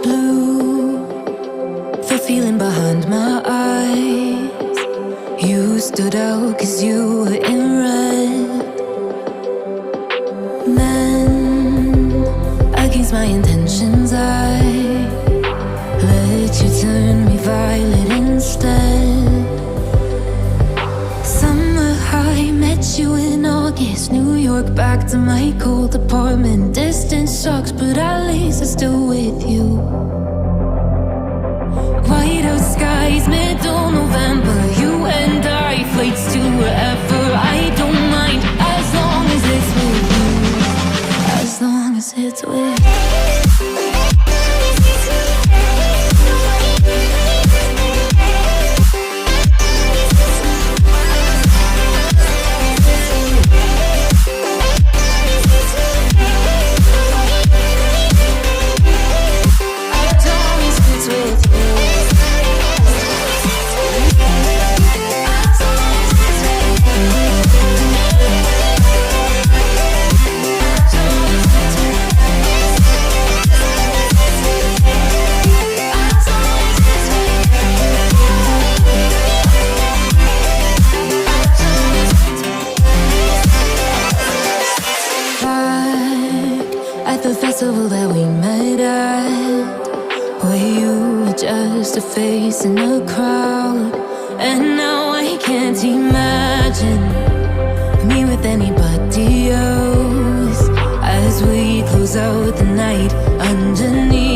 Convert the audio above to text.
blue, the feeling behind my eyes. You stood out 'cause you were in red. Then, against my intentions, I let you turn me violet instead. Summer high, met you in August. New York, back to my cold apartment. Distance sucks, but at least I'm still with you. White out skies, middle November. You and I, flights to wherever. I don't mind, as long as it's with you. As long as it's with you. The festival that we met at, where you were just a face in a crowd. And now I can't imagine me with anybody else, as we close out the night underneath